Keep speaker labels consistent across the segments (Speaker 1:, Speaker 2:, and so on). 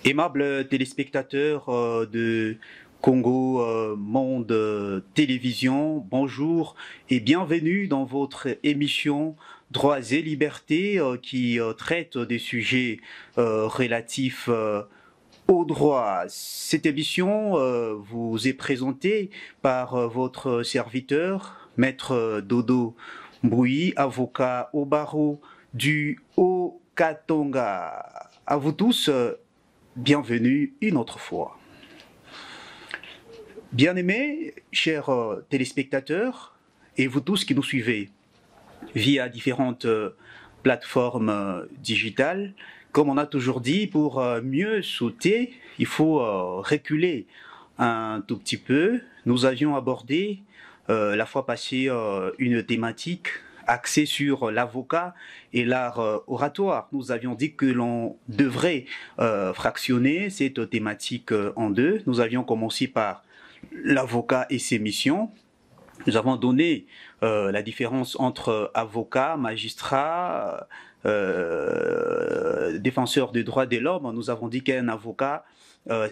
Speaker 1: Aimables téléspectateurs de Congo Monde Télévision, bonjour et bienvenue dans votre émission Droits et Libertés qui traite des sujets relatifs aux droits. Cette émission vous est présentée par votre serviteur, Maître Dodo Mbouyi, avocat au barreau du Haut-Katanga. À vous tous, bienvenue une autre fois. Bien-aimés, chers téléspectateurs, et vous tous qui nous suivez via différentes plateformes digitales, comme on a toujours dit, pour mieux sauter, il faut reculer un tout petit peu. Nous avions abordé la fois passée une thématique axée sur l'avocat et l'art oratoire. Nous avions dit que l'on devrait fractionner cette thématique en deux. Nous avions commencé par l'avocat et ses missions. Nous avons donné la différence entre avocat, magistrat, défenseur des droits de l'homme. Nous avons dit qu'un avocat,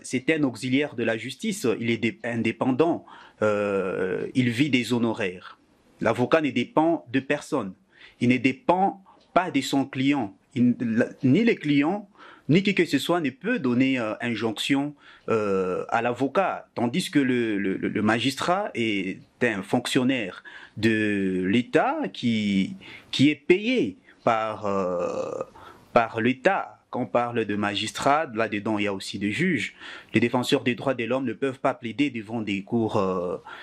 Speaker 1: c'est un auxiliaire de la justice, il est indépendant, il vit des honoraires. L'avocat ne dépend de personne, il ne dépend pas de son client, ni les clients, ni qui que ce soit ne peut donner injonction à l'avocat, tandis que le magistrat est un fonctionnaire de l'État qui est payé par l'État. Quand on parle de magistrats, là-dedans, il y a aussi des juges. Les défenseurs des droits de l'homme ne peuvent pas plaider devant des cours,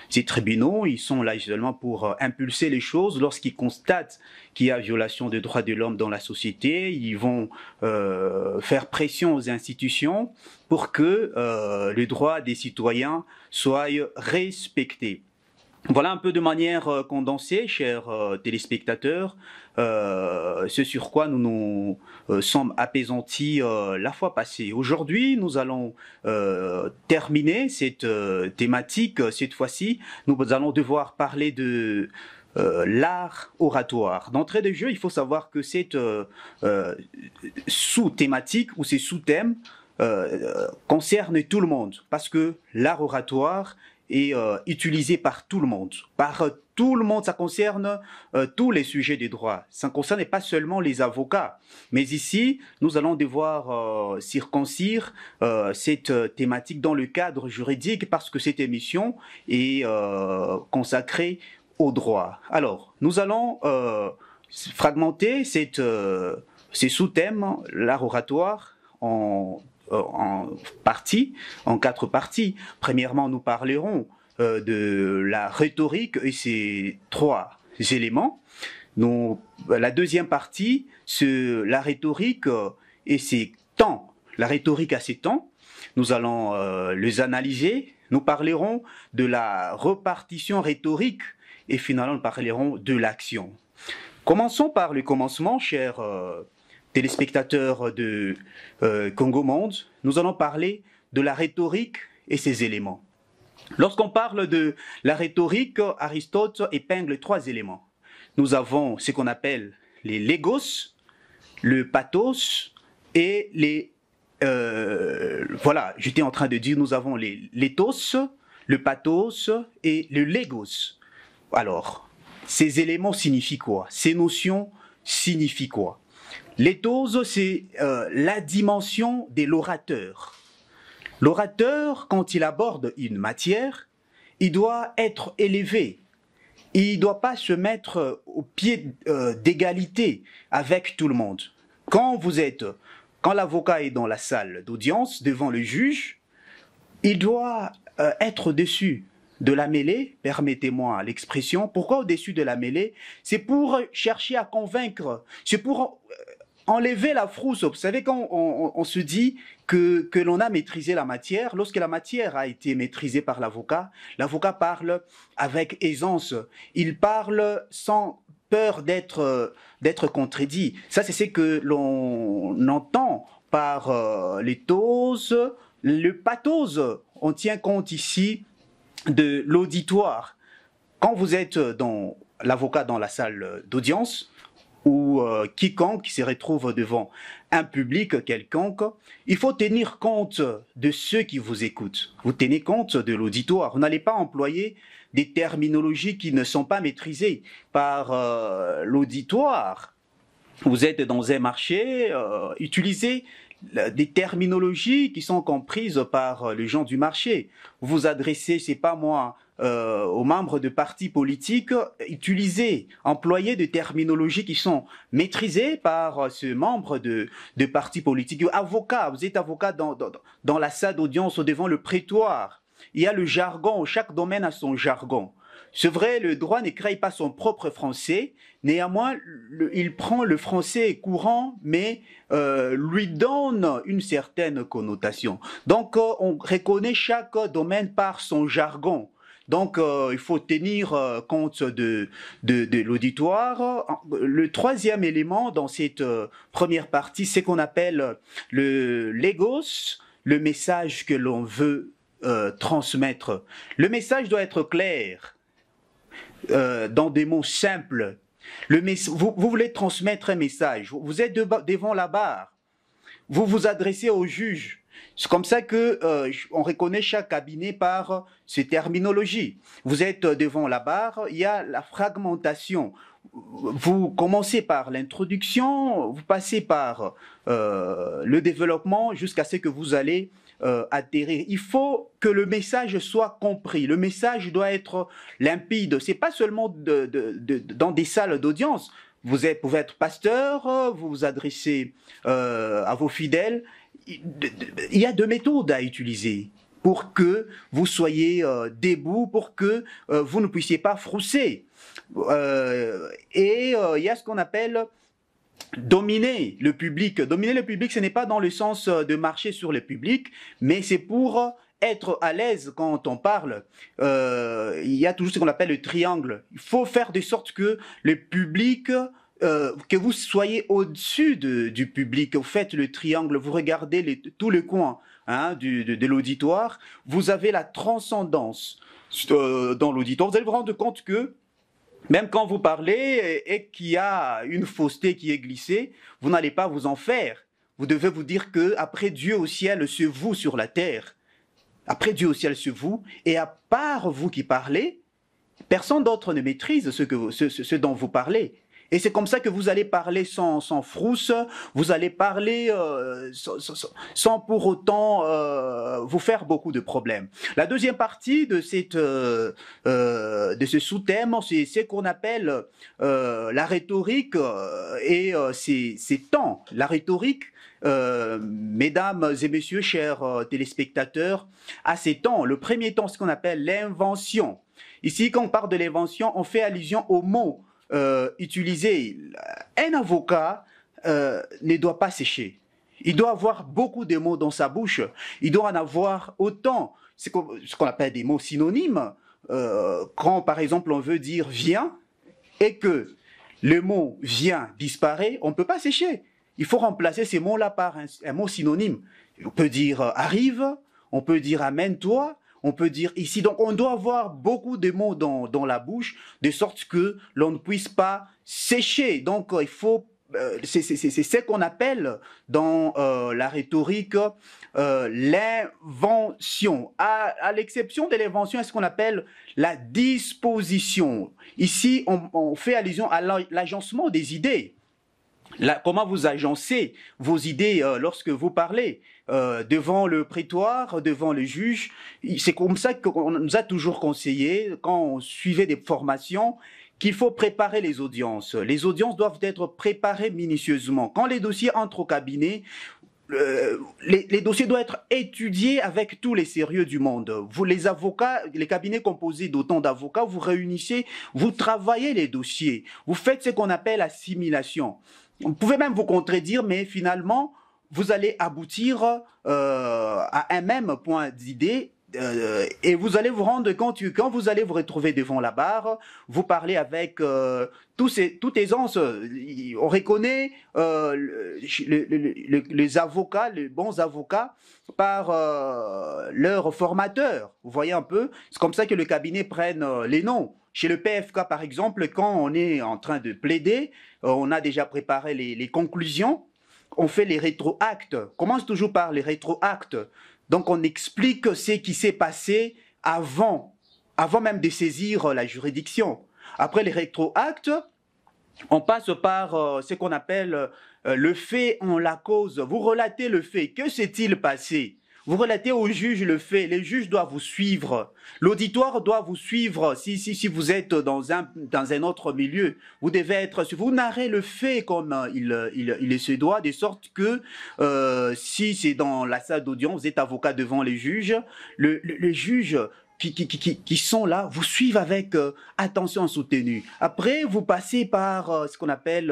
Speaker 1: ces tribunaux. Ils sont là seulement pour impulser les choses. Lorsqu'ils constatent qu'il y a violation des droits de l'homme dans la société, ils vont faire pression aux institutions pour que les droits des citoyens soient respectés. Voilà un peu de manière condensée, chers téléspectateurs, ce sur quoi nous nous sommes apaisantis la fois passée. Aujourd'hui, nous allons terminer cette thématique. Cette fois-ci, nous allons devoir parler de l'art oratoire. D'entrée de jeu, il faut savoir que cette sous-thématique ou ces sous-thèmes concernent tout le monde, parce que l'art oratoire est utilisé par tout le monde. Par tout le monde, ça concerne tous les sujets des droits. Ça ne concerne pas seulement les avocats. Mais ici, nous allons devoir circoncire cette thématique dans le cadre juridique parce que cette émission est consacrée au droit. Alors, nous allons fragmenter ces sous-thèmes, l'art oratoire, en quatre parties. Premièrement, nous parlerons de la rhétorique et ses trois éléments. La deuxième partie, c'est la rhétorique et ses temps. La rhétorique a ses temps. Nous allons les analyser. Nous parlerons de la repartition rhétorique et finalement, nous parlerons de l'action. Commençons par le commencement, chers téléspectateurs de Congo Monde. Nous allons parler de la rhétorique et ses éléments. Lorsqu'on parle de la rhétorique, Aristote épingle trois éléments. Nous avons ce qu'on appelle les légos, le pathos et les... voilà, j'étais en train de dire, nous avons l'éthos, le pathos et le légos. Alors, ces éléments signifient quoi? Ces notions signifient quoi? L'éthos, c'est la dimension de l'orateur. L'orateur, quand il aborde une matière, il doit être élevé. Il ne doit pas se mettre au pied d'égalité avec tout le monde. Quand l'avocat est dans la salle d'audience, devant le juge, il doit être au-dessus de la mêlée, permettez-moi l'expression. Pourquoi au-dessus de la mêlée? C'est pour chercher à convaincre, c'est pour enlever la frousse. Vous savez, quand on se dit que l'on a maîtrisé la matière, lorsque la matière a été maîtrisée par l'avocat, l'avocat parle avec aisance. Il parle sans peur d'être contredit. Ça, c'est ce que l'on entend par l'éthos, le pathos. On tient compte ici de l'auditoire. Quand vous êtes l'avocat dans la salle d'audience, ou quiconque qui se retrouve devant un public quelconque, il faut tenir compte de ceux qui vous écoutent. Vous tenez compte de l'auditoire. Vous n'allez pas employer des terminologies qui ne sont pas maîtrisées par l'auditoire. Vous êtes dans un marché, utilisez des terminologies qui sont comprises par les gens du marché. Vous vous adressez, c'est pas moi, aux membres de partis politiques, utilisez, employez des terminologies qui sont maîtrisées par ce membre de parti politique. Avocat, vous êtes avocat dans la salle d'audience devant le prétoire. Il y a le jargon, chaque domaine a son jargon. C'est vrai, le droit ne crée pas son propre français, néanmoins, il prend le français courant, mais lui donne une certaine connotation. Donc, on reconnaît chaque domaine par son jargon. Donc, il faut tenir compte de l'auditoire. Le troisième élément dans cette première partie, c'est qu'on appelle le légos, le message que l'on veut transmettre. Le message doit être clair. Dans des mots simples. Vous voulez transmettre un message, vous êtes devant la barre, vous vous adressez au juge. C'est comme ça que on reconnaît chaque cabinet par ces terminologies. Vous êtes devant la barre, il y a la fragmentation. Vous commencez par l'introduction, vous passez par le développement jusqu'à ce que vous allez atterrir. Il faut que le message soit compris. Le message doit être limpide. C'est pas seulement dans des salles d'audience. Vous pouvez être pasteur, vous vous adressez à vos fidèles. Il y a deux méthodes à utiliser pour que vous soyez debout, pour que vous ne puissiez pas frousser. Il y a ce qu'on appelle dominer le public. Dominer le public, ce n'est pas dans le sens de marcher sur le public, mais c'est pour être à l'aise quand on parle. Il y a toujours ce qu'on appelle le triangle. Il faut faire de sorte que le public, que vous soyez au-dessus du public. Vous faites le triangle, vous regardez tout le coin de l'auditoire. Vous avez la transcendance dans l'auditoire. Vous allez vous rendre compte que même quand vous parlez et qu'il y a une fausseté qui est glissée, vous n'allez pas vous en faire. Vous devez vous dire que après Dieu au ciel se voue sur la terre. Après Dieu au ciel se voue, et à part vous qui parlez, personne d'autre ne maîtrise ce dont vous parlez. Et c'est comme ça que vous allez parler sans frousse, vous allez parler sans pour autant vous faire beaucoup de problèmes. La deuxième partie de ce sous-thème, c'est ce qu'on appelle la rhétorique et ses temps. La rhétorique, mesdames et messieurs, chers téléspectateurs, a ses temps. Le premier temps, c'est ce qu'on appelle l'invention. Ici, quand on parle de l'invention, on fait allusion au mot utilisé. Un avocat ne doit pas sécher. Il doit avoir beaucoup de mots dans sa bouche. Il doit en avoir autant, ce qu'on appelle des mots synonymes. Quand, par exemple, on veut dire « viens » et que le mot « vient » disparaît, on ne peut pas sécher. Il faut remplacer ces mots-là par un mot synonyme. On peut dire « arrive », on peut dire « amène-toi », on peut dire ici. Donc, on doit avoir beaucoup de mots dans la bouche, de sorte que l'on ne puisse pas sécher. Donc, il faut... c'est ce qu'on appelle dans la rhétorique l'invention. À l'exception de l'invention, c'est ce qu'on appelle la disposition. Ici, on fait allusion à l'agencement des idées. Comment vous agencez vos idées lorsque vous parlez devant le prétoire, devant le juge. C'est comme ça qu'on nous a toujours conseillé, quand on suivait des formations, qu'il faut préparer les audiences. Les audiences doivent être préparées minutieusement. Quand les dossiers entrent au cabinet, les dossiers doivent être étudiés avec tous les sérieux du monde. Vous, les avocats, les cabinets composés d'autant d'avocats, vous réunissez, vous travaillez les dossiers. Vous faites ce qu'on appelle assimilation. Vous pouvez même vous contredire, mais finalement, vous allez aboutir à un même point d'idée et vous allez vous rendre compte que quand vous allez vous retrouver devant la barre, vous parlez avec toute aisance. On reconnaît les avocats, les bons avocats, par leur formateur. Vous voyez un peu, c'est comme ça que le cabinet prenne les noms. Chez le PFK, par exemple, quand on est en train de plaider, on a déjà préparé les conclusions. on fait les rétroactes. On commence toujours par les rétroactes. Donc, on explique ce qui s'est passé avant même de saisir la juridiction. Après les rétroactes, on passe par ce qu'on appelle le fait en la cause. Vous relatez le fait. Que s'est-il passé? Vous relatez au juge le fait. Les juges doivent vous suivre. L'auditoire doit vous suivre. Si vous êtes dans un autre milieu, vous devez être... Vous narrez le fait comme il se doit, de sorte que si c'est dans la salle d'audience, vous êtes avocat devant les juges, le juge... Qui sont là, vous suivent avec attention soutenue. Après, vous passez par ce qu'on appelle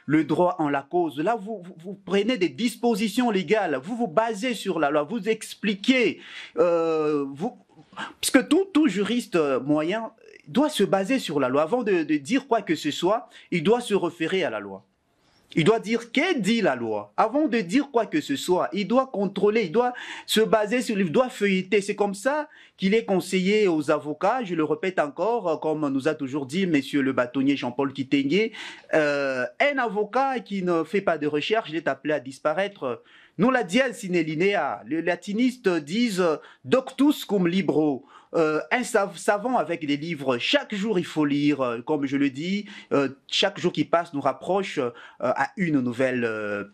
Speaker 1: le droit en la cause. Là, vous prenez des dispositions légales, vous vous basez sur la loi, vous expliquez. Parce que tout juriste moyen doit se baser sur la loi. Avant de dire quoi que ce soit, il doit se référer à la loi. Il doit dire qu'est dit la loi. Avant de dire quoi que ce soit, il doit contrôler, il doit se baser sur, il doit feuilleter. C'est comme ça qu'il est conseillé aux avocats. Je le répète encore, comme nous a toujours dit monsieur le bâtonnier Jean-Paul Kitenge, un avocat qui ne fait pas de recherche, il est appelé à disparaître. Nous la dièse sine linea. Les latinistes disent doctus cum libro. Un savant avec des livres, chaque jour il faut lire, comme je le dis, chaque jour qui passe nous rapproche à une nouvelle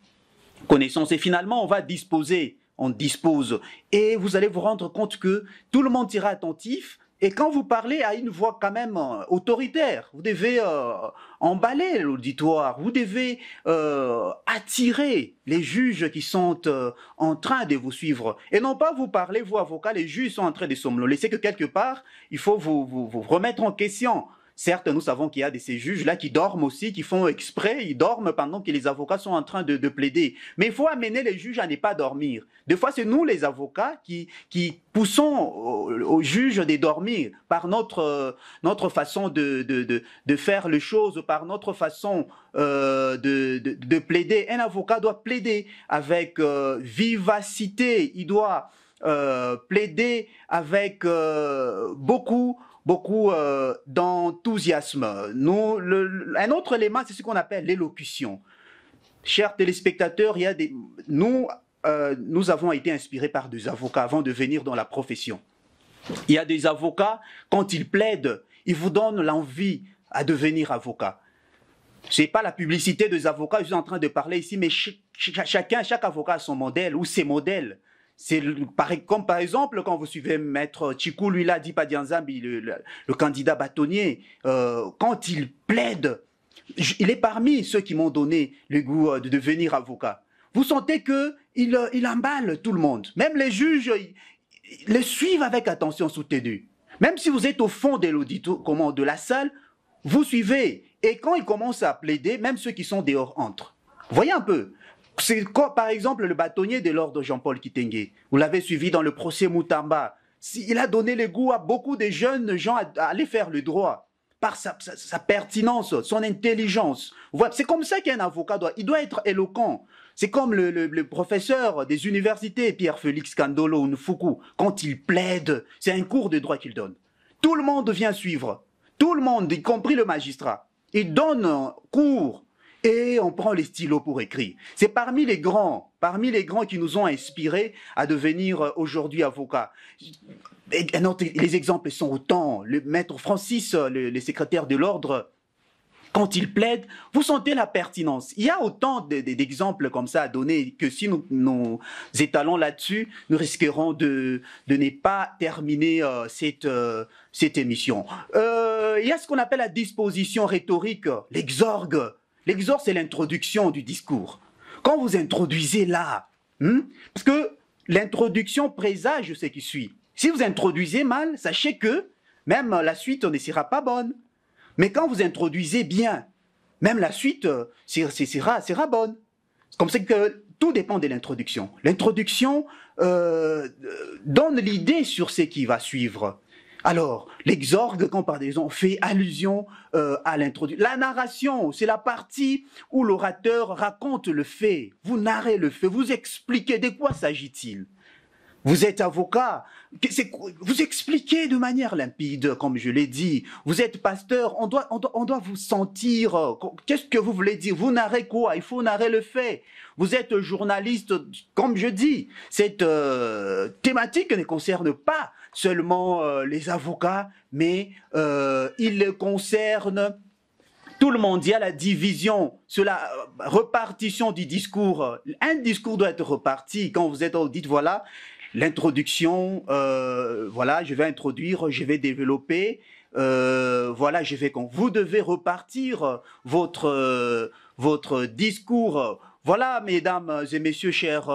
Speaker 1: connaissance. Et finalement, on va disposer, on dispose. Et vous allez vous rendre compte que tout le monde sera attentif. Et quand vous parlez à une voix quand même autoritaire, vous devez emballer l'auditoire, vous devez attirer les juges qui sont en train de vous suivre. Et non pas vous parler, vous avocats, les juges sont en train de somnoler. C'est que quelque part, il faut vous remettre en question. Certes, nous savons qu'il y a de ces juges-là qui dorment aussi, qui font exprès, ils dorment pendant que les avocats sont en train de plaider. Mais il faut amener les juges à ne pas dormir. Des fois, c'est nous, les avocats, qui poussons aux juges de dormir par notre façon de faire les choses, par notre façon de plaider. Un avocat doit plaider avec vivacité, il doit plaider avec beaucoup d'enthousiasme. Un autre élément, c'est ce qu'on appelle l'élocution. Chers téléspectateurs, nous avons été inspirés par des avocats avant de venir dans la profession. Il y a des avocats, quand ils plaident, ils vous donnent l'envie à devenir avocat. Ce n'est pas la publicité des avocats, je suis en train de parler ici, mais chaque avocat a son modèle ou ses modèles. C'est comme par exemple quand vous suivez Maître Chikou Luila Dipadianzambi, le candidat bâtonnier, quand il plaide, il est parmi ceux qui m'ont donné le goût de devenir avocat. Vous sentez qu'il emballe tout le monde. Même les juges le suivent avec attention soutenue. Même si vous êtes au fond de la salle, vous suivez. Et quand il commence à plaider, même ceux qui sont dehors entrent. Voyez un peu. C'est par exemple le bâtonnier de l'ordre Jean-Paul Kitenge. Vous l'avez suivi dans le procès Moutamba. Il a donné le goût à beaucoup de jeunes gens à aller faire le droit par sa pertinence, son intelligence. C'est comme ça qu'un avocat il doit être éloquent. C'est comme le professeur des universités, Pierre-Félix Kandolo Nfuku, quand il plaide, c'est un cours de droit qu'il donne. Tout le monde vient suivre. Tout le monde, y compris le magistrat. Il donne un cours. Et on prend les stylos pour écrire. C'est parmi les grands qui nous ont inspirés à devenir aujourd'hui avocats. Les exemples sont autant. Le maître Francis, le secrétaire de l'ordre, quand il plaide, vous sentez la pertinence. Il y a autant d'exemples comme ça à donner que si nous étalons là-dessus, nous risquerons de ne pas terminer cette émission. Il y a ce qu'on appelle la disposition rhétorique, l'exorgue. L'exorgue, c'est l'introduction du discours. Quand vous introduisez là, parce que l'introduction présage ce qui suit. Si vous introduisez mal, sachez que même la suite ne sera pas bonne. Mais quand vous introduisez bien, même la suite sera bonne. Comme c'est que tout dépend de l'introduction. L'introduction donne l'idée sur ce qui va suivre. Alors, l'exorgue, quand par exemple, fait allusion à l'introduction. La narration, c'est la partie où l'orateur raconte le fait. Vous narrez le fait, vous expliquez de quoi s'agit-il. Vous êtes avocat. Vous expliquez de manière limpide, comme je l'ai dit. Vous êtes pasteur. On doit vous sentir. Qu'est-ce que vous voulez dire? Vous narrez quoi? Il faut narrer le fait. Vous êtes journaliste, comme je dis. Cette thématique ne concerne pas seulement les avocats, mais il concerne tout le monde. Il y a la division sur la repartition du discours. Un discours doit être reparti. Quand vous êtes dites, voilà, l'introduction, voilà, je vais introduire, je vais développer, voilà, je vais... Vous devez repartir votre discours. Voilà, mesdames et messieurs, chers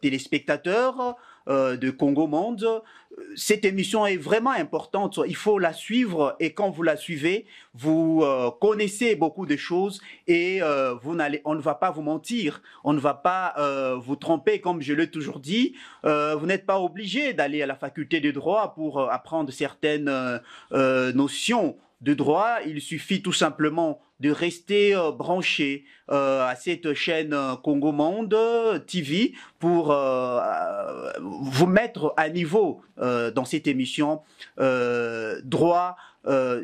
Speaker 1: téléspectateurs de Congo Monde, cette émission est vraiment importante, il faut la suivre et quand vous la suivez, vous connaissez beaucoup de choses et on ne va pas vous mentir, on ne va pas vous tromper comme je l'ai toujours dit, vous n'êtes pas obligé d'aller à la faculté de droit pour apprendre certaines notions de droit, il suffit tout simplement de rester branché à cette chaîne Congo Monde TV pour vous mettre à niveau dans cette émission droit,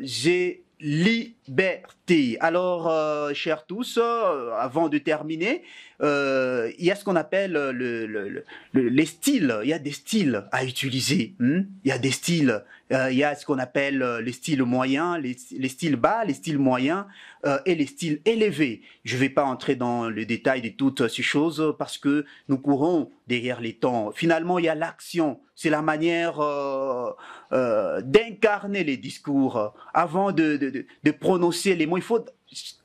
Speaker 1: j'ai liberté. Alors, chers tous, avant de terminer, il y a ce qu'on appelle les styles. Il y a des styles à utiliser. Il y a des styles. Il y a ce qu'on appelle les styles moyens, les styles bas, les styles moyens et les styles élevés. Je ne vais pas entrer dans le détail de toutes ces choses parce que nous courons derrière les temps. Finalement, il y a l'action. C'est la manière d'incarner les discours avant de prononcer les mots. Il faut,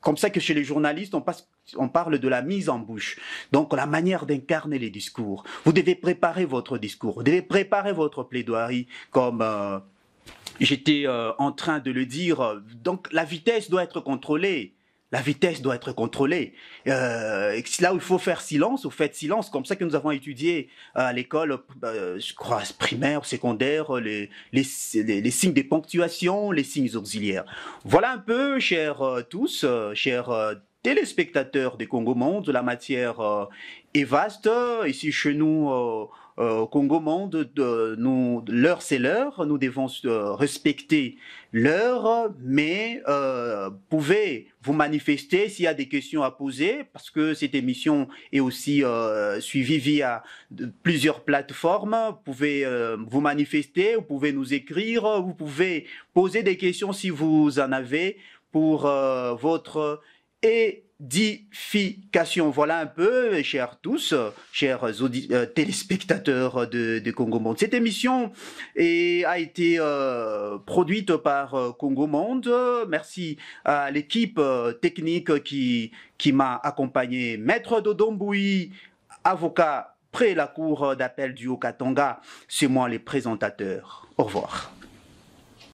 Speaker 1: comme ça que chez les journalistes, on parle de la mise en bouche. Donc, la manière d'incarner les discours. Vous devez préparer votre discours. Vous devez préparer votre plaidoirie comme... J'étais en train de le dire, donc la vitesse doit être contrôlée. La vitesse doit être contrôlée. Là où il faut faire silence, vous faites silence. Comme ça que nous avons étudié à l'école, je crois, primaire, secondaire, les signes de ponctuation, les signes auxiliaires. Voilà un peu, chers tous, chers téléspectateurs des Congo Monde, la matière est vaste. Ici, chez nous, au Congo Monde, l'heure c'est l'heure, nous devons respecter l'heure, mais pouvez vous manifester s'il y a des questions à poser, parce que cette émission est aussi suivie via plusieurs plateformes. Vous pouvez vous manifester, vous pouvez nous écrire, vous pouvez poser des questions si vous en avez pour votre édification. Voilà un peu, chers tous, chers téléspectateurs de Congo Monde. Cette émission a été produite par Congo Monde. Merci à l'équipe technique qui m'a accompagné. Maître Dodomboui, avocat près la cour d'appel du Haut-Katanga, c'est moi les présentateurs. Au revoir.